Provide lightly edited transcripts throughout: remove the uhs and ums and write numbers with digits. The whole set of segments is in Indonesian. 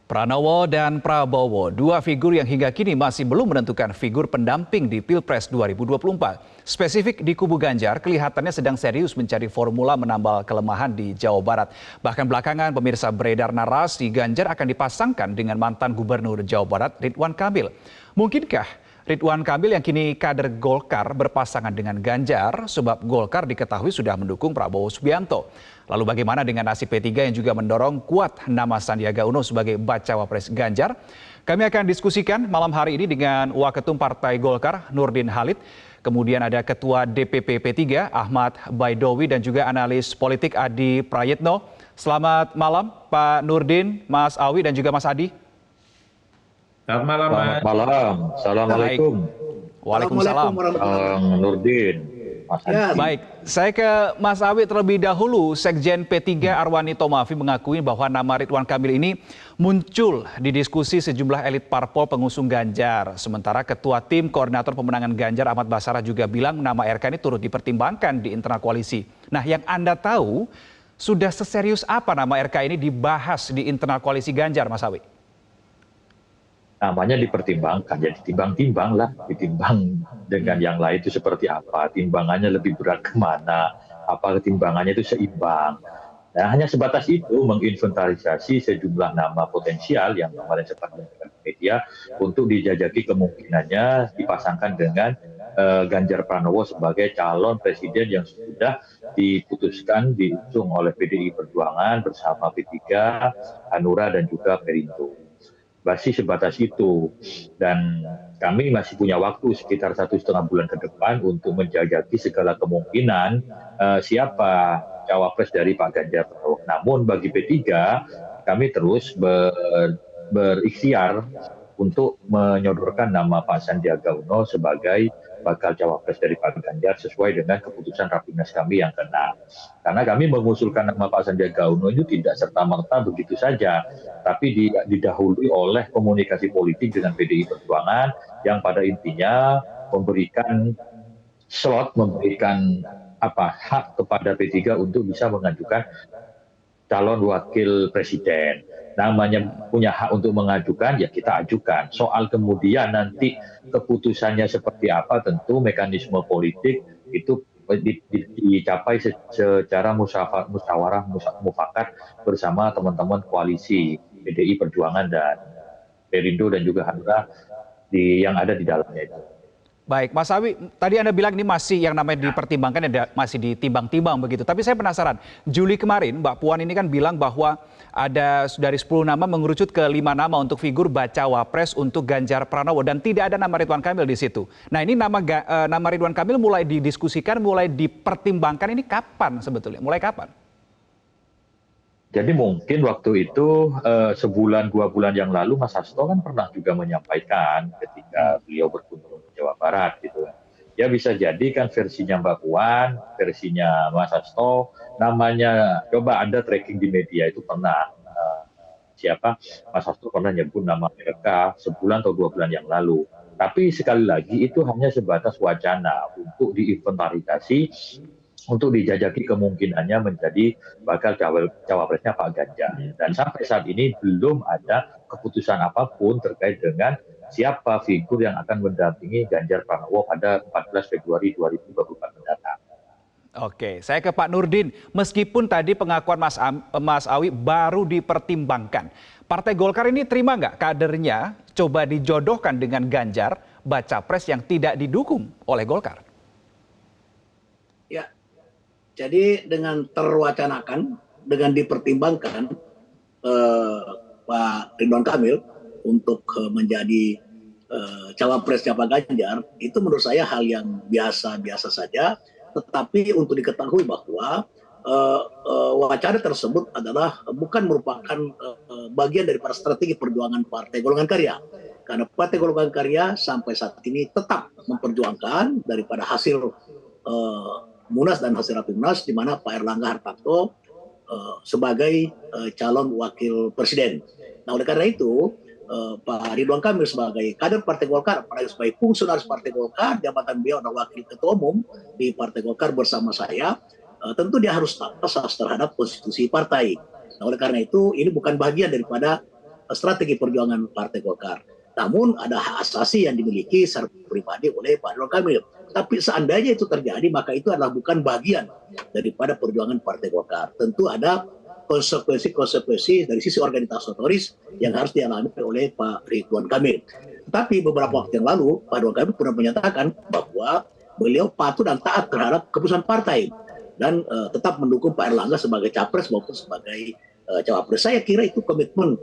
Pranowo dan Prabowo, dua figur yang hingga kini masih belum menentukan figur pendamping di Pilpres 2024. Spesifik di kubu Ganjar, kelihatannya sedang serius mencari formula menambal kelemahan di Jawa Barat. Bahkan belakangan pemirsa beredar narasi Ganjar akan dipasangkan dengan mantan gubernur Jawa Barat Ridwan Kamil. Mungkinkah Ridwan Kamil yang kini kader Golkar berpasangan dengan Ganjar sebab Golkar diketahui sudah mendukung Prabowo Subianto. Lalu bagaimana dengan nasib P3 yang juga mendorong kuat nama Sandiaga Uno sebagai bacawa pres Ganjar? Kami akan diskusikan malam hari ini dengan Waketum Partai Golkar Nurdin Halid. Kemudian ada Ketua DPP P3 Ahmad Baidowi dan juga analis politik Adi Prayitno. Selamat malam Pak Nurdin, Mas Awi dan juga Mas Adi. Selamat malam, Mas. Selamat malam. Assalamualaikum. Waalaikumsalam. Bang Nurdin. Mas Ya, Adi. baik, saya ke Mas Awi terlebih dahulu. Sekjen P3 Arwani Tomafi mengakui bahwa nama Ridwan Kamil ini muncul di diskusi sejumlah elit parpol pengusung Ganjar. Sementara Ketua Tim Koordinator Pemenangan Ganjar Ahmad Basarah juga bilang nama RK ini turut dipertimbangkan di internal koalisi. Nah, yang Anda tahu, sudah seserius apa nama RK ini dibahas di internal koalisi Ganjar, Mas Awi? Namanya dipertimbangkan, ya ditimbang-timbang lah, ditimbang dengan yang lain itu seperti apa, timbangannya lebih berat kemana, apa timbangannya itu seimbang. Nah, hanya sebatas itu menginventarisasi sejumlah nama potensial yang kemarin sempat menjadi media untuk dijajaki kemungkinannya dipasangkan dengan Ganjar Pranowo sebagai calon presiden yang sudah diputuskan diusung oleh PDI Perjuangan bersama P3, Hanura dan juga Perindo. Masih sebatas itu, dan kami masih punya waktu sekitar 1,5 bulan ke depan untuk menjajaki segala kemungkinan siapa cawapres dari Pak Ganjar Pranowo. Namun bagi P3 kami terus berikhtiar untuk menyodorkan nama Pak Sandiaga Uno sebagai bakal cawapres dari Pak Ganjar sesuai dengan keputusan Rapimnas kami yang ke-6. Karena kami mengusulkan nama Pak Sandiaga Uno itu tidak serta-merta begitu saja, tapi didahului oleh komunikasi politik dengan PDI Perjuangan yang pada intinya memberikan slot, memberikan hak kepada P3 untuk bisa mengajukan calon wakil presiden. Namanya punya hak untuk mengajukan, ya kita ajukan. Soal kemudian nanti keputusannya seperti apa, tentu mekanisme politik itu dicapai secara musyawarah mufakat bersama teman-teman koalisi PDI Perjuangan dan Perindo dan juga Hanura yang ada di dalamnya itu. Baik, Mas Awi, tadi Anda bilang ini masih yang namanya dipertimbangkan, masih ditimbang-timbang begitu. Tapi saya penasaran, Juli kemarin Mbak Puan ini kan bilang bahwa ada dari 10 nama mengerucut ke 5 nama untuk figur bacawa pres untuk Ganjar Pranowo dan tidak ada nama Ridwan Kamil di situ. Nah, ini nama Ridwan Kamil mulai didiskusikan, mulai dipertimbangkan ini kapan sebetulnya? Mulai kapan? Jadi mungkin waktu itu sebulan 2 bulan yang lalu Mas Hasto kan pernah juga menyampaikan ketika beliau berkunjung ke Jawa Barat gitu. Ya bisa jadi kan versinya Mbak Puan, versinya Mas Hasto, namanya coba Anda tracking di media itu pernah siapa Mas Hasto pernah nyebut nama mereka sebulan atau 2 bulan yang lalu. Tapi sekali lagi itu hanya sebatas wacana untuk diinventarisasi, untuk dijajaki kemungkinannya menjadi bakal cawapresnya Pak Ganjar. Dan sampai saat ini belum ada keputusan apapun terkait dengan siapa figur yang akan mendampingi Ganjar Pranowo pada 14 Februari 2024 mendatang. Oke, saya ke Pak Nurdin. Meskipun tadi pengakuan Mas Awi baru dipertimbangkan, Partai Golkar ini terima nggak kadernya coba dijodohkan dengan Ganjar, baca pres yang tidak didukung oleh Golkar? Ya, jadi dengan terwacanakan, dengan dipertimbangkan Pak Ridwan Kamil untuk menjadi cawapresnya Pak Ganjar, itu menurut saya hal yang biasa-biasa saja. Tetapi untuk diketahui bahwa wacana tersebut adalah bukan merupakan bagian daripada strategi perjuangan Partai Golongan Karya. Karena Partai Golongan Karya sampai saat ini tetap memperjuangkan daripada hasil Munas dan hasil Rapimnas di mana Pak Erlangga Hartarto sebagai calon wakil presiden. Nah, oleh karena itu Pak Ridwan Kamil sebagai kader Partai Golkar, apalagi sebagai fungsionaris Partai Golkar, jabatan beliau adalah wakil ketua umum di Partai Golkar bersama saya, tentu dia harus taat asas terhadap konstitusi partai. Nah, oleh karena itu ini bukan bagian daripada strategi perjuangan Partai Golkar. Namun ada hak asasi yang dimiliki secara pribadi oleh Pak Ridwan Kamil. Tapi seandainya itu terjadi, maka itu adalah bukan bagian daripada perjuangan Partai Golkar. Tentu ada konsekuensi dari sisi organisatoris yang harus dialami oleh Pak Ridwan Kamil. Tetapi beberapa waktu yang lalu, Pak Ridwan Kamil pernah menyatakan bahwa beliau patuh dan taat terhadap keputusan partai dan tetap mendukung Pak Erlangga sebagai capres maupun sebagai cawapres. Saya kira itu komitmen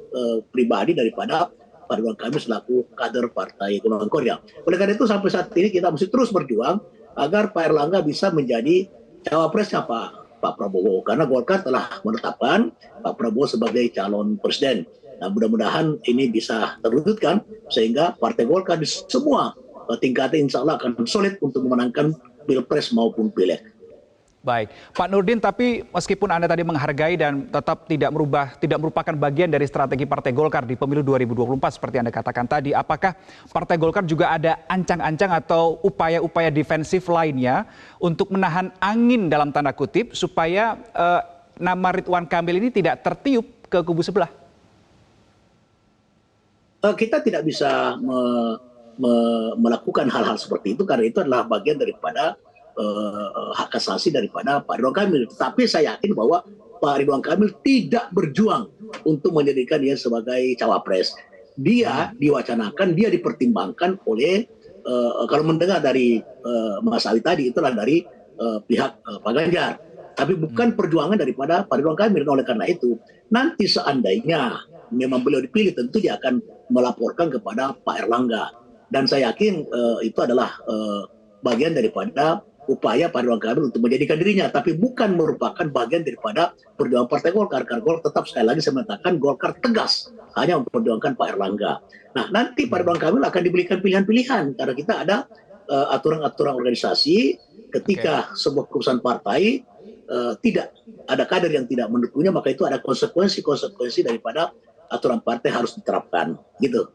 pribadi daripada Pak Ridwan Kamil selaku kader Partai Golongan Karya. Oleh karena itu sampai saat ini kita mesti terus berjuang agar Pak Erlangga bisa menjadi cawapresnya Pak Prabowo, karena Golkar telah menetapkan Pak Prabowo sebagai calon presiden. Nah, mudah-mudahan ini bisa terwujudkan sehingga Partai Golkar di semua tingkatnya insya Allah akan solid untuk memenangkan Pilpres maupun Pileg. Baik, Pak Nurdin, tapi meskipun Anda tadi menghargai dan tetap tidak merupakan bagian dari strategi Partai Golkar di pemilu 2024 seperti Anda katakan tadi, apakah Partai Golkar juga ada ancang-ancang atau upaya-upaya defensif lainnya untuk menahan angin dalam tanda kutip supaya nama Ridwan Kamil ini tidak tertiup ke kubu sebelah? Kita tidak bisa melakukan hal-hal seperti itu karena itu adalah bagian daripada hak asasi daripada Pak Ridwan Kamil. Tetapi saya yakin bahwa Pak Ridwan Kamil tidak berjuang untuk menjadikan dia sebagai cawapres. Dia diwacanakan, dia dipertimbangkan oleh kalau mendengar dari Mas Awi tadi itulah dari pihak Pak Ganjar. Tapi bukan perjuangan daripada Pak Ridwan Kamil. Oleh karena itu, nanti seandainya memang beliau dipilih, tentu dia akan melaporkan kepada Pak Erlangga. Dan saya yakin itu adalah bagian daripada upaya Pak Ridwan Kamil untuk menjadikan dirinya, tapi bukan merupakan bagian daripada perjuangan Partai Golkar. Karena Golkar tetap, sekali lagi saya mengatakan, Golkar tegas hanya memperjuangkan Pak Erlangga. Nah, nanti Pak Ridwan Kamil akan diberikan pilihan-pilihan karena kita ada aturan-aturan organisasi ketika sebuah keputusan partai tidak ada kader yang tidak mendukungnya, maka itu ada konsekuensi daripada aturan partai harus diterapkan, gitu.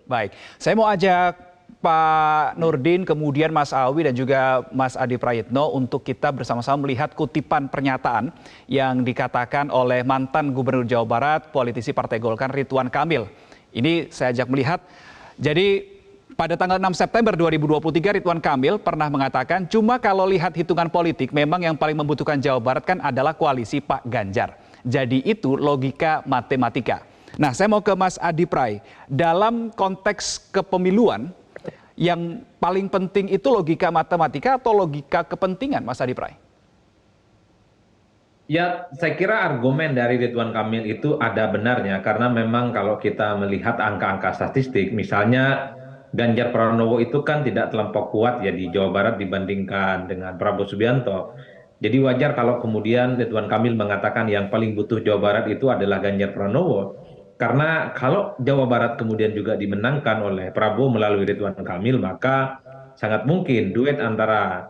Baik, saya mau ajak Pak Nurdin, kemudian Mas Awi dan juga Mas Adi Prayitno untuk kita bersama-sama melihat kutipan pernyataan yang dikatakan oleh mantan Gubernur Jawa Barat, politisi Partai Golkar Ridwan Kamil. Ini saya ajak melihat, jadi pada tanggal 6 September 2023 Ridwan Kamil pernah mengatakan, cuma kalau lihat hitungan politik memang yang paling membutuhkan Jawa Barat kan adalah koalisi Pak Ganjar. Jadi itu logika matematika. Nah, saya mau ke Mas Adi Pray. Dalam konteks kepemiluan, yang paling penting itu logika matematika atau logika kepentingan, Mas Adi Pray? Ya, saya kira argumen dari Ridwan Kamil itu ada benarnya, karena memang kalau kita melihat angka-angka statistik, misalnya Ganjar Pranowo itu kan tidak terlampau kuat ya di Jawa Barat dibandingkan dengan Prabowo Subianto. Jadi wajar kalau kemudian Ridwan Kamil mengatakan yang paling butuh Jawa Barat itu adalah Ganjar Pranowo. Karena kalau Jawa Barat kemudian juga dimenangkan oleh Prabowo melalui Ridwan Kamil, maka sangat mungkin duet antara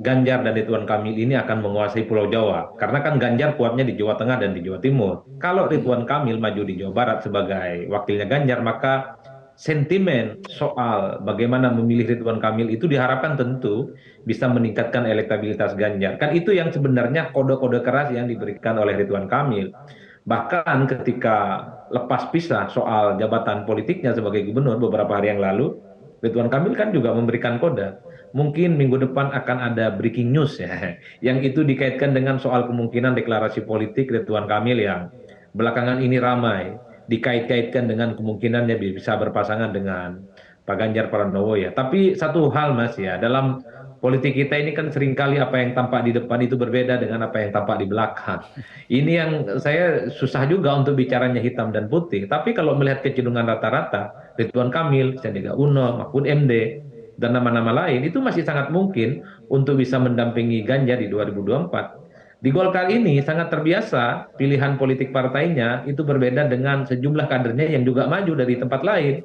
Ganjar dan Ridwan Kamil ini akan menguasai Pulau Jawa. Karena kan Ganjar kuatnya di Jawa Tengah dan di Jawa Timur. Kalau Ridwan Kamil maju di Jawa Barat sebagai wakilnya Ganjar, maka sentimen soal bagaimana memilih Ridwan Kamil itu diharapkan tentu bisa meningkatkan elektabilitas Ganjar. Kan itu yang sebenarnya kode-kode keras yang diberikan oleh Ridwan Kamil. Bahkan ketika lepas pisah soal jabatan politiknya sebagai gubernur beberapa hari yang lalu, Ridwan Kamil kan juga memberikan kode. Mungkin minggu depan akan ada breaking news ya, yang itu dikaitkan dengan soal kemungkinan deklarasi politik Ridwan Kamil yang belakangan ini ramai, dikait-kaitkan dengan kemungkinannya bisa berpasangan dengan Pak Ganjar Pranowo ya. Tapi satu hal Mas ya, dalam politik kita ini kan seringkali apa yang tampak di depan itu berbeda dengan apa yang tampak di belakang. Ini yang saya susah juga untuk bicaranya hitam dan putih. Tapi kalau melihat kecenderungan rata-rata, Ridwan Kamil, Sandiaga Uno, Mahfud MD, dan nama-nama lain, itu masih sangat mungkin untuk bisa mendampingi Ganjar di 2024. Di Golkar ini sangat terbiasa pilihan politik partainya itu berbeda dengan sejumlah kadernya yang juga maju dari tempat lain.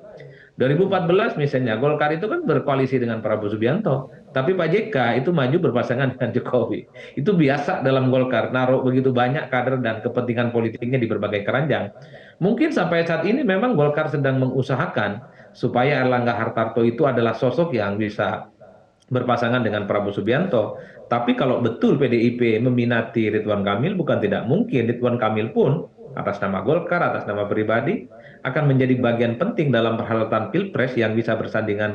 2014 misalnya Golkar itu kan berkoalisi dengan Prabowo Subianto, tapi Pak JK itu maju berpasangan dengan Jokowi. Itu biasa dalam Golkar, naruh begitu banyak kader dan kepentingan politiknya di berbagai keranjang. Mungkin sampai saat ini memang Golkar sedang mengusahakan supaya Erlangga Hartarto itu adalah sosok yang bisa berpasangan dengan Prabowo Subianto. Tapi kalau betul PDIP meminati Ridwan Kamil, bukan tidak mungkin Ridwan Kamil pun atas nama Golkar, atas nama pribadi, akan menjadi bagian penting dalam perhelatan Pilpres yang bisa bersandingan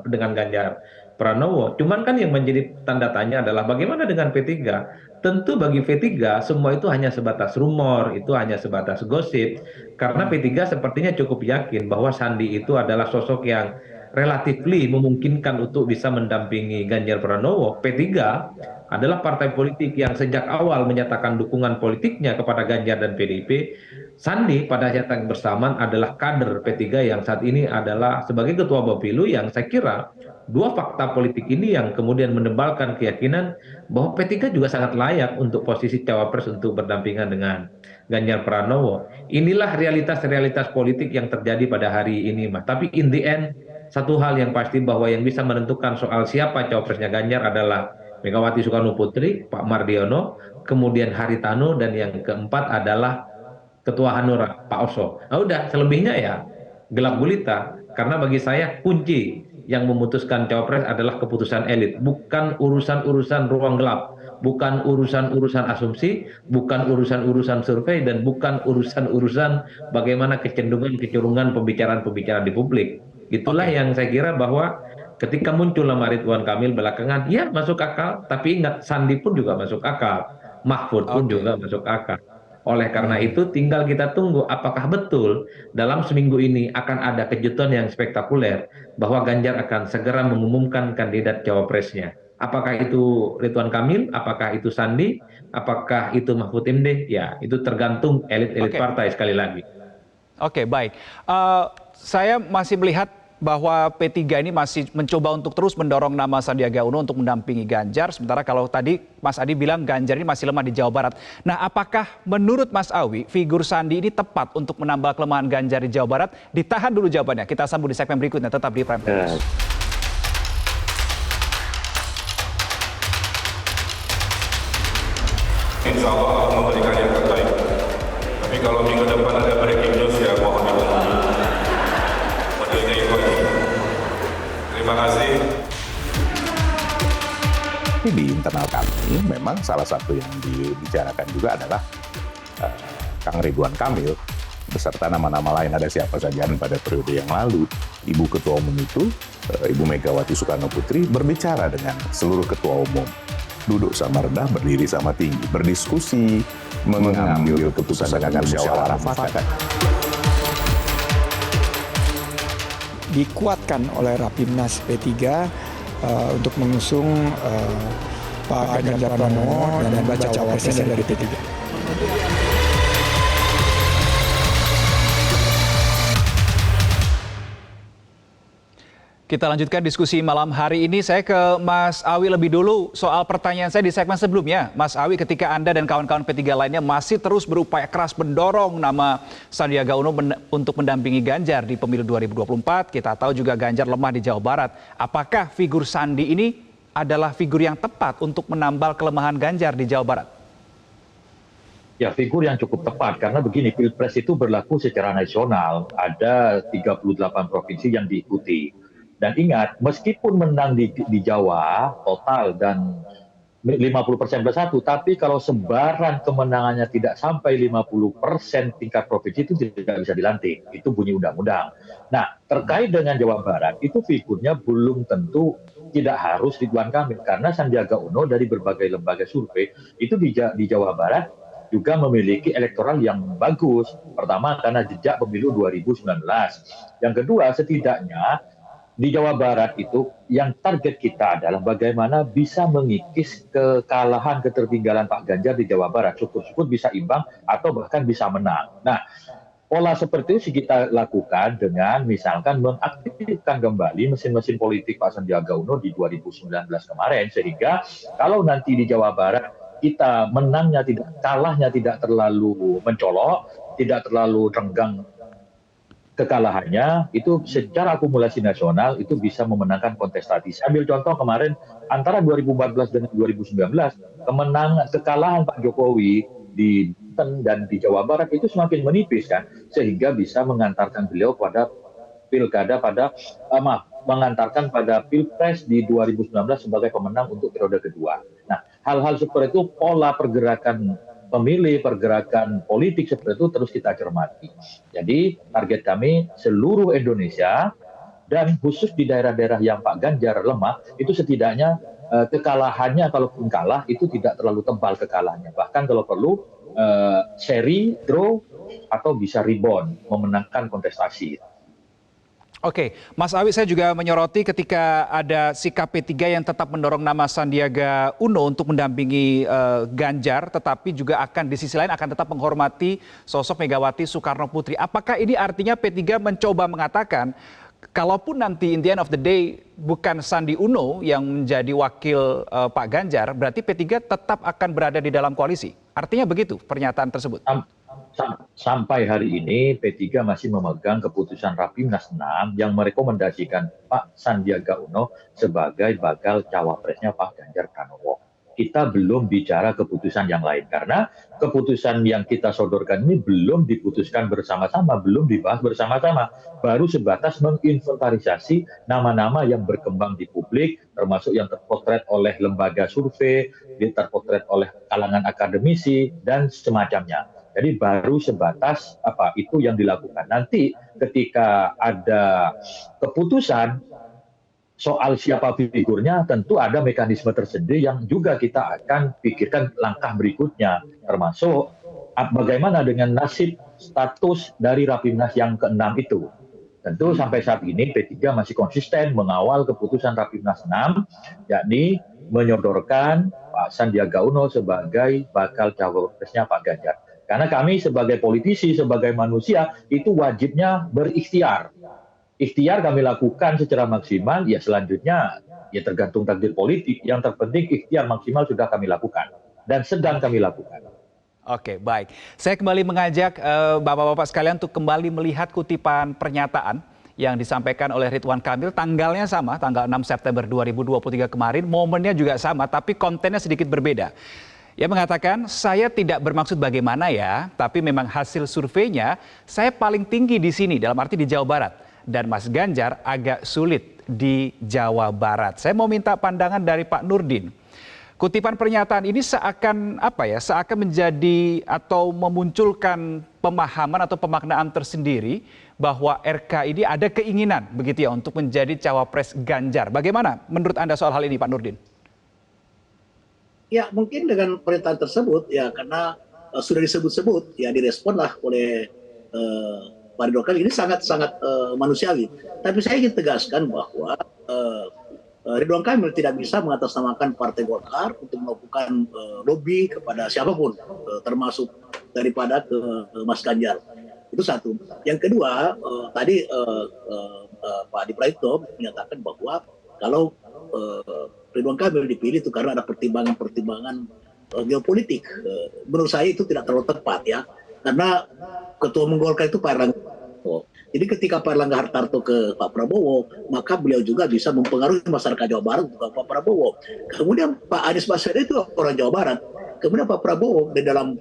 dengan Ganjar Pranowo. Cuman kan yang menjadi tanda tanya adalah bagaimana dengan P3? Tentu bagi P3 semua itu hanya sebatas rumor, itu hanya sebatas gosip. Karena P3 sepertinya cukup yakin bahwa Sandi itu adalah sosok yang relatifly memungkinkan untuk bisa mendampingi Ganjar Pranowo. P3 adalah partai politik yang sejak awal menyatakan dukungan politiknya kepada Ganjar dan PDIP. Sandi pada saat yang bersamaan adalah kader P3 yang saat ini adalah sebagai ketua Bapilu, yang saya kira dua fakta politik ini yang kemudian menebalkan keyakinan bahwa P3 juga sangat layak untuk posisi cawapres untuk berdampingan dengan Ganjar Pranowo. Inilah realitas-realitas politik yang terjadi pada hari ini, Mas. Tapi in the end, satu hal yang pasti bahwa yang bisa menentukan soal siapa cawapresnya Ganjar adalah Megawati Soekarno Putri, Pak Mardiono, kemudian Haritanu, dan yang keempat adalah Ketua Hanura, Pak Oso. Nah udah, selebihnya ya gelap gulita. Karena bagi saya kunci yang memutuskan cawapres adalah keputusan elit, bukan urusan-urusan ruang gelap, bukan urusan-urusan asumsi, bukan urusan-urusan survei, dan bukan urusan-urusan bagaimana kecenderungan pembicaraan-pembicaraan di publik. Itulah yang saya kira bahwa ketika muncul nama Ridwan Kamil belakangan, ya masuk akal, tapi ingat Sandi pun juga masuk akal, Mahfud pun juga masuk akal. Oleh karena itu tinggal kita tunggu apakah betul dalam seminggu ini akan ada kejutan yang spektakuler bahwa Ganjar akan segera mengumumkan kandidat cawapresnya. Apakah itu Ridwan Kamil, apakah itu Sandi, apakah itu Mahfud MD? Ya, itu tergantung elit-elit partai sekali lagi. Oke, baik. Saya masih melihat bahwa P3 ini masih mencoba untuk terus mendorong nama Sandiaga Uno untuk mendampingi Ganjar. Sementara kalau tadi Mas Adi bilang Ganjar ini masih lemah di Jawa Barat. Nah, apakah menurut Mas Awi figur Sandi ini tepat untuk menambal kelemahan Ganjar di Jawa Barat? Ditahan dulu jawabannya. Kita sambung di segmen berikutnya. Tetap di Prime News. Insya Allah akan memberikan yang terbaik. Tapi kalau minggu depan ada breaking news ya mohon ditunggu. Modelnya itu aja. Terima kasih. Di internal kami memang salah satu yang dibicarakan juga adalah Kang Ridwan Kamil beserta nama-nama lain, ada siapa saja pada periode yang lalu. Ibu Ketua Umum itu, Ibu Megawati Soekarno Putri, berbicara dengan seluruh Ketua Umum. Duduk sama rendah, berdiri sama tinggi, berdiskusi, mengambil keputusan dengan musyawarah mufakat. Dikuatkan oleh Rapimnas P3 untuk mengusung Pak Ganjar Pranowo dan baca presiden dari P3. Kita lanjutkan diskusi malam hari ini. Saya ke Mas Awi lebih dulu soal pertanyaan saya di segmen sebelumnya. Mas Awi, ketika Anda dan kawan-kawan P3 lainnya masih terus berupaya keras mendorong nama Sandiaga Uno untuk mendampingi Ganjar di pemilu 2024, kita tahu juga Ganjar lemah di Jawa Barat. Apakah figur Sandi ini adalah figur yang tepat untuk menambal kelemahan Ganjar di Jawa Barat? Ya, figur yang cukup tepat karena begini, Pilpres itu berlaku secara nasional, ada 38 provinsi yang diikuti. Dan ingat, meskipun menang di Jawa total dan 50% plus 1, tapi kalau sebaran kemenangannya tidak sampai 50% tingkat provinsi itu tidak bisa dilantik. Itu bunyi undang-undang. Nah, terkait dengan Jawa Barat, itu figurnya belum tentu tidak harus Ridwan Kamil. Karena Sandiaga Uno dari berbagai lembaga survei, itu di Jawa Barat juga memiliki elektoral yang bagus. Pertama, karena jejak pemilu 2019. Yang kedua, setidaknya di Jawa Barat itu yang target kita adalah bagaimana bisa mengikis kekalahan, ketertinggalan Pak Ganjar di Jawa Barat. Syukur-syukur bisa imbang atau bahkan bisa menang. Nah, pola seperti itu kita lakukan dengan misalkan mengaktifkan kembali mesin-mesin politik Pak Sandiaga Uno di 2019 kemarin. Sehingga kalau nanti di Jawa Barat kita menangnya tidak, kalahnya tidak terlalu mencolok, tidak terlalu renggang kekalahannya, itu secara akumulasi nasional itu bisa memenangkan kontestasi. Saya ambil contoh kemarin antara 2014 dengan 2019, kekalahan Pak Jokowi di Banten dan di Jawa Barat itu semakin menipis kan, sehingga bisa mengantarkan beliau pada pilkada mengantarkan pada Pilpres di 2019 sebagai pemenang untuk periode kedua. Nah, hal-hal seperti itu pola pergerakan pemilih, pergerakan politik seperti itu terus kita cermati. Jadi target kami seluruh Indonesia dan khusus di daerah-daerah yang Pak Ganjar lemah itu setidaknya kekalahannya kalaupun kalah itu tidak terlalu tebal kekalahannya. Bahkan kalau perlu seri, draw atau bisa rebound memenangkan kontestasi. Oke, Mas Awi, saya juga menyoroti ketika ada sikap P3 yang tetap mendorong nama Sandiaga Uno untuk mendampingi Ganjar, tetapi juga akan di sisi lain akan tetap menghormati sosok Megawati Soekarno Putri. Apakah ini artinya P3 mencoba mengatakan, kalaupun nanti in the end of the day bukan Sandi Uno yang menjadi wakil Pak Ganjar, berarti P3 tetap akan berada di dalam koalisi? Artinya begitu pernyataan tersebut? Sampai hari ini P3 masih memegang keputusan Rapimnas 6 yang merekomendasikan Pak Sandiaga Uno sebagai bakal cawapresnya Pak Ganjar Pranowo. Kita belum bicara keputusan yang lain karena keputusan yang kita sodorkan ini belum diputuskan bersama-sama, belum dibahas bersama-sama. Baru sebatas menginventarisasi nama-nama yang berkembang di publik, termasuk yang terpotret oleh lembaga survei, terpotret oleh kalangan akademisi, dan semacamnya. Jadi baru sebatas itu yang dilakukan. Nanti ketika ada keputusan soal siapa figurnya, tentu ada mekanisme tersendiri yang juga kita akan pikirkan langkah berikutnya, termasuk bagaimana dengan nasib status dari Rapimnas yang ke-6 itu. Tentu sampai saat ini P3 masih konsisten mengawal keputusan Rapimnas 6, yakni menyodorkan Pak Sandiaga Uno sebagai bakal cawapresnya Pak Ganjar. Karena kami sebagai politisi, sebagai manusia, itu wajibnya berikhtiar. Ikhtiar kami lakukan secara maksimal, ya selanjutnya ya tergantung takdir politik. Yang terpenting ikhtiar maksimal sudah kami lakukan dan sedang kami lakukan. Oke, baik. Saya kembali mengajak Bapak-Bapak sekalian untuk kembali melihat kutipan pernyataan yang disampaikan oleh Ridwan Kamil. Tanggalnya sama, tanggal 6 September 2023 kemarin, momennya juga sama, tapi kontennya sedikit berbeda. Ia mengatakan, saya tidak bermaksud bagaimana ya, tapi memang hasil surveinya saya paling tinggi di sini, dalam arti di Jawa Barat. Dan Mas Ganjar agak sulit di Jawa Barat. Saya mau minta pandangan dari Pak Nurdin. Kutipan pernyataan ini seakan seakan menjadi atau memunculkan pemahaman atau pemaknaan tersendiri bahwa RK ini ada keinginan begitu ya untuk menjadi cawapres Ganjar. Bagaimana menurut Anda soal hal ini, Pak Nurdin? Ya mungkin dengan pernyataan tersebut ya karena sudah disebut-sebut ya diresponlah oleh Pak Ridwan Kamil ini sangat-sangat manusiawi. Tapi saya ingin tegaskan bahwa Ridwan Kamil tidak bisa mengatasnamakan Partai Golkar untuk melakukan lobby kepada siapapun, termasuk daripada ke Mas Ganjar. Itu satu. Yang kedua, tadi Pak Adi Praitno menyatakan bahwa kalau Ridwan Kamil dipilih itu karena ada pertimbangan-pertimbangan geopolitik. Menurut saya itu tidak terlalu tepat ya, karena Ketua Umum Golkar itu Pak Erlangga. Jadi ketika Pak Erlangga Hartarto ke Pak Prabowo, maka beliau juga bisa mempengaruhi masyarakat Jawa Barat untuk Pak Prabowo. Kemudian Pak Anies Baswedan itu orang Jawa Barat. Kemudian Pak Prabowo di dalam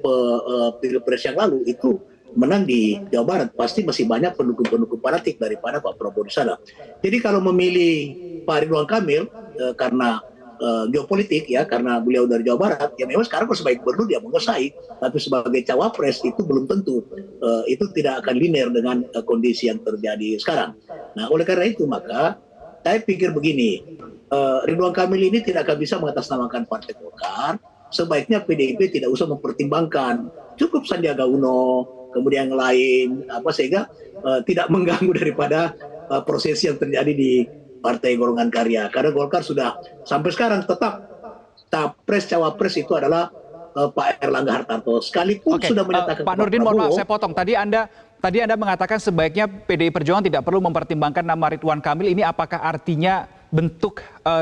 pilpres yang lalu itu menang di Jawa Barat, pasti masih banyak pendukung-pendukung fanatik daripada Pak Prabowo di sana. Jadi kalau memilih Pak Ridwan Kamil karena geopolitik ya, karena beliau dari Jawa Barat, ya memang sekarang sebagai gubernur dia menguasai, tapi sebagai cawapres itu belum tentu, itu tidak akan linear dengan kondisi yang terjadi sekarang. Nah oleh karena itu maka saya pikir begini, Ridwan Kamil ini tidak akan bisa mengatasnamakan Partai Golkar, sebaiknya PDIP tidak usah mempertimbangkan, cukup Sandiaga Uno, kemudian yang lain, sehingga tidak mengganggu daripada proses yang terjadi di Partai Golongan Karya. Karena Golkar sudah sampai sekarang tetap cawapres itu adalah Pak Erlangga Hartarto. Sekalipun sudah menyatakan Pak Nurdin, mohon maaf saya potong. Tadi Anda mengatakan sebaiknya PDI Perjuangan tidak perlu mempertimbangkan nama Ridwan Kamil. Ini apakah artinya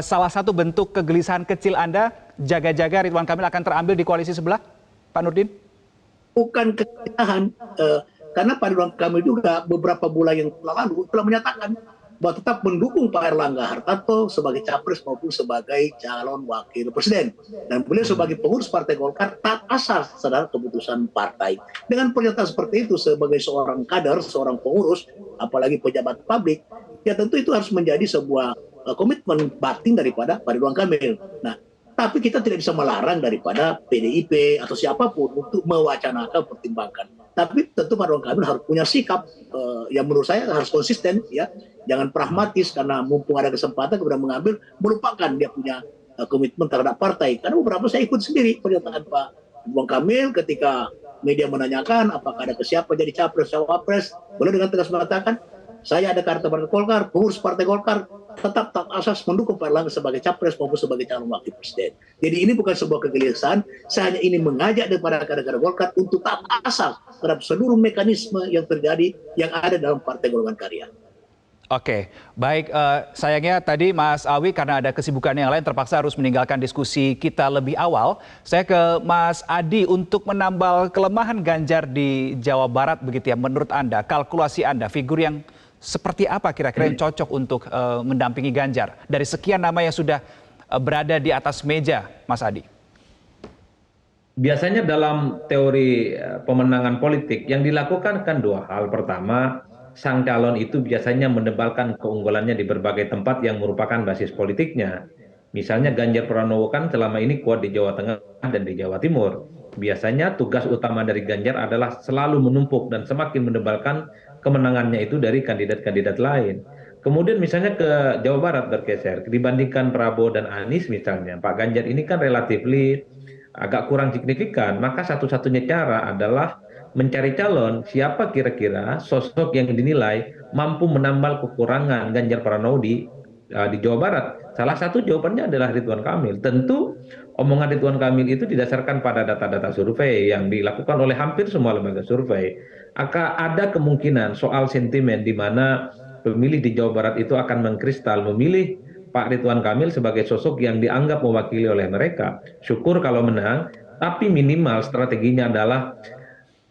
salah satu bentuk kegelisahan kecil Anda jaga-jaga Ridwan Kamil akan terambil di koalisi sebelah, Pak Nurdin? Bukan kegelisahan, karena Pak Ridwan Kamil juga beberapa bulan yang lalu telah menyatakan bahwa tetap mendukung Pak Erlangga Hartarto sebagai capres maupun sebagai calon wakil presiden. Dan beliau sebagai pengurus Partai Golkar taat asas terhadap keputusan partai. Dengan pernyataan seperti itu sebagai seorang kader, seorang pengurus, apalagi pejabat publik, ya tentu itu harus menjadi sebuah komitmen batin daripada Pak Ridwan Kamil. Nah, Tapi kita tidak bisa melarang daripada PDIP atau siapapun untuk mewacanakan, pertimbangkan. Tapi tentu Pak Ridwan Kamil harus punya sikap yang menurut saya harus konsisten, ya. Jangan pragmatis karena mumpung ada kesempatan kemudian mengambil, melupakan dia punya komitmen terhadap partai. Karena beberapa saya ikut sendiri pernyataan Pak Ridwan Kamil ketika media menanyakan apakah ada kesiapan jadi capres cawapres, beliau dengan tegas mengatakan, saya ada kartu Partai Golkar, pengurus Partai Golkar, tetap tak asas mendukung Pak Erlangga sebagai capres maupun sebagai calon wakil presiden. Jadi ini bukan sebuah kegelisahan, saya hanya ini mengajak daripada kader-kader Golkar untuk tak asas terhadap seluruh mekanisme yang terjadi yang ada dalam Partai Golongan Karya. Oke, baik. Sayangnya tadi Mas Awi karena ada kesibukan yang lain terpaksa harus meninggalkan diskusi kita lebih awal. Saya ke Mas Adi untuk menambal kelemahan Ganjar di Jawa Barat begitu ya. Menurut Anda, kalkulasi Anda, figur yang seperti apa kira-kira yang cocok untuk mendampingi Ganjar dari sekian nama yang sudah berada di atas meja, Mas Adi? Biasanya dalam teori pemenangan politik yang dilakukan kan dua hal. Pertama, sang calon itu biasanya menebalkan keunggulannya di berbagai tempat yang merupakan basis politiknya. Misalnya Ganjar Pranowo kan selama ini kuat di Jawa Tengah dan di Jawa Timur. Biasanya tugas utama dari Ganjar adalah selalu menumpuk dan semakin menebalkan kemenangannya itu dari kandidat-kandidat lain. Kemudian misalnya ke Jawa Barat bergeser, dibandingkan Prabowo dan Anies misalnya, Pak Ganjar ini kan relatifly agak kurang signifikan, maka satu-satunya cara adalah mencari calon siapa kira-kira sosok yang dinilai mampu menambal kekurangan Ganjar Pranowo di Jawa Barat. Salah satu jawabannya adalah Ridwan Kamil. Tentu omongan Ridwan Kamil itu didasarkan pada data-data survei yang dilakukan oleh hampir semua lembaga survei. Akan ada kemungkinan soal sentimen di mana pemilih di Jawa Barat itu akan mengkristal memilih Pak Ridwan Kamil sebagai sosok yang dianggap mewakili oleh mereka. Syukur kalau menang, tapi minimal strateginya adalah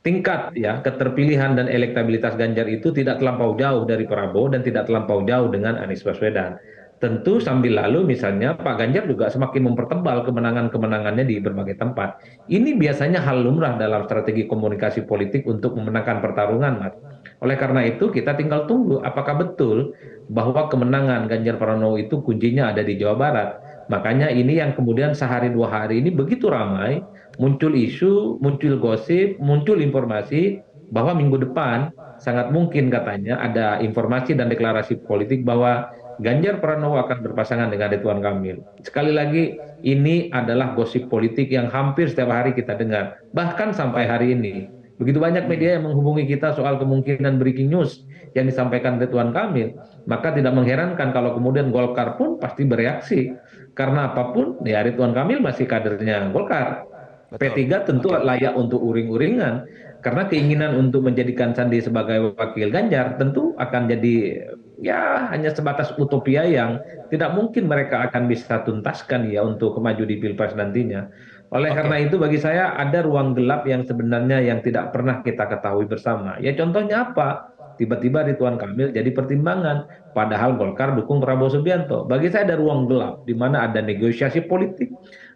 tingkat ya keterpilihan dan elektabilitas Ganjar itu tidak terlampau jauh dari Prabowo dan tidak terlampau jauh dengan Anies Baswedan. Tentu sambil lalu misalnya Pak Ganjar juga semakin mempertebal kemenangan-kemenangannya di berbagai tempat. Ini biasanya hal lumrah dalam strategi komunikasi politik untuk memenangkan pertarungan, Mas. Oleh karena itu kita tinggal tunggu apakah betul bahwa kemenangan Ganjar Pranowo itu kuncinya ada di Jawa Barat. Makanya ini yang kemudian sehari dua hari ini begitu ramai, muncul isu, muncul gosip, muncul informasi bahwa minggu depan sangat mungkin katanya ada informasi dan deklarasi politik bahwa Ganjar Pranowo akan berpasangan dengan Ridwan Kamil. Sekali lagi, ini adalah gosip politik yang hampir setiap hari kita dengar. Bahkan sampai hari ini. Begitu banyak media yang menghubungi kita soal kemungkinan breaking news yang disampaikan Ridwan Kamil. Maka tidak mengherankan kalau kemudian Golkar pun pasti bereaksi. Karena apapun, ya Ridwan Kamil masih kadernya Golkar. P3 tentu layak untuk uring-uringan. Karena keinginan untuk menjadikan Sandi sebagai wakil Ganjar tentu akan jadi ya hanya sebatas utopia yang tidak mungkin mereka akan bisa tuntaskan ya untuk maju di Pilpres nantinya. Oleh karena itu bagi saya ada ruang gelap yang sebenarnya yang tidak pernah kita ketahui bersama. Ya contohnya apa? Tiba-tiba Ridwan Kamil jadi pertimbangan. Padahal Golkar dukung Prabowo Subianto. Bagi saya ada ruang gelap di mana ada negosiasi politik.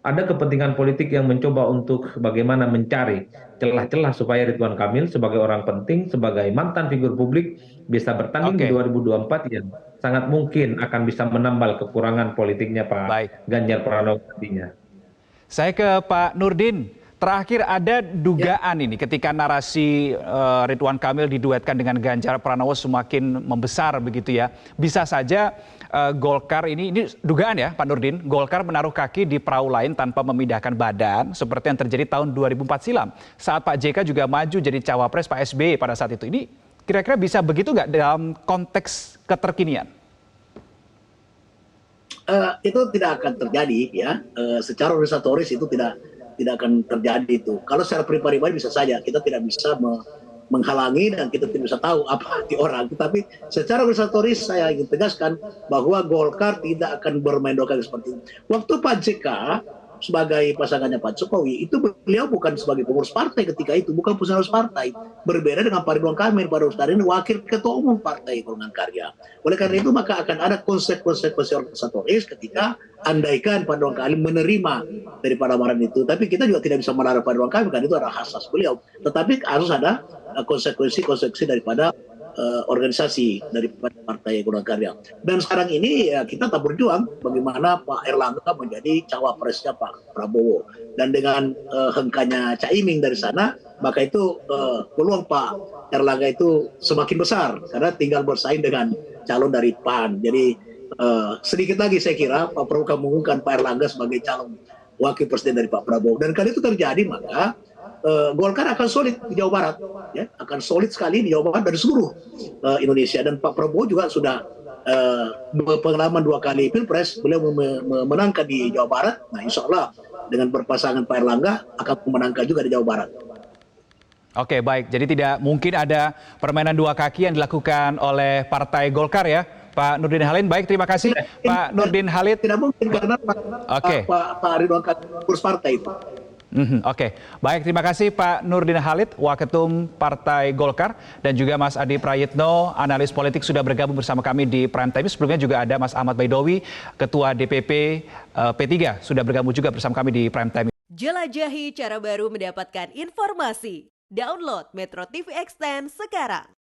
Ada kepentingan politik yang mencoba untuk bagaimana mencari celah-celah supaya Ridwan Kamil sebagai orang penting, sebagai mantan figur publik bisa bertanding di 2024 yang sangat mungkin akan bisa menambal kekurangan politiknya Pak Ganjar Pranowo nantinya. Saya ke Pak Nurdin. Terakhir ada dugaan ini ketika narasi Ridwan Kamil diduetkan dengan Ganjar Pranowo semakin membesar begitu ya. Bisa saja Golkar ini dugaan ya Pak Nurdin, Golkar menaruh kaki di perahu lain tanpa memindahkan badan seperti yang terjadi tahun 2004 silam. Saat Pak JK juga maju jadi cawapres Pak SBY pada saat itu. Ini kira-kira bisa begitu nggak dalam konteks keterkinian? Itu tidak akan terjadi ya. Secara organisatoris itu tidak akan terjadi itu. Kalau secara pribadi bisa saja, kita tidak bisa menghalangi dan kita tidak bisa tahu apa hati orang. Tetapi secara organisatoris saya ingin tegaskan bahwa Golkar tidak akan bermain dua kali seperti itu. Waktu Pak JK sebagai pasangannya Pak Jokowi, itu beliau bukan sebagai pengurus partai ketika itu, bukan pengurus partai. Berbeda dengan Pak Ridwan Kamil pada saat ini wakil ketua umum Partai Golongan Karya. Oleh karena itu maka akan ada konsekuensi organisatoris ketika andaikan Pak Ridwan Kamil menerima daripada amaran itu. Tapi kita juga tidak bisa melarang Pak Ridwan Kamil karena itu adalah khas beliau. Tetapi harus ada konsekuensi daripada organisasi dari Partai Golkar Karya. Dan sekarang ini ya kita tak berjuang bagaimana Pak Erlangga menjadi cawapresnya Pak Prabowo. Dan dengan hengkanya Caimin dari sana, maka itu peluang Pak Erlangga itu semakin besar karena tinggal bersaing dengan calon dari PAN. Jadi sedikit lagi saya kira Pak Prabowo akan mengumumkan Pak Erlangga sebagai calon wakil presiden dari Pak Prabowo. Dan kalau itu terjadi maka Golkar akan solid di Jawa Barat, ya, akan solid sekali di Jawa Barat dari seluruh Indonesia. Dan Pak Prabowo juga sudah berpengalaman 2 kali pilpres, beliau memenangkan di Jawa Barat. Nah, insya Allah dengan berpasangan Pak Erlangga akan memenangkan juga di Jawa Barat. Oke, baik. Jadi tidak mungkin ada permainan 2 kaki yang dilakukan oleh Partai Golkar ya, Pak Nurdin Halid. Baik, terima kasih Pak Nurdin Halid. Tidak mungkin karena Pak Ridwan Kamil kurus partai itu. Oke, baik, terima kasih Pak Nurdin Halid, Waketum Partai Golkar, dan juga Mas Adi Prayitno, analis politik sudah bergabung bersama kami di Prime Time. Sebelumnya juga ada Mas Ahmad Baidowi, Ketua DPP P3, sudah bergabung juga bersama kami di Prime Time. Jelajahi cara baru mendapatkan informasi. Download Metro TV Extend sekarang.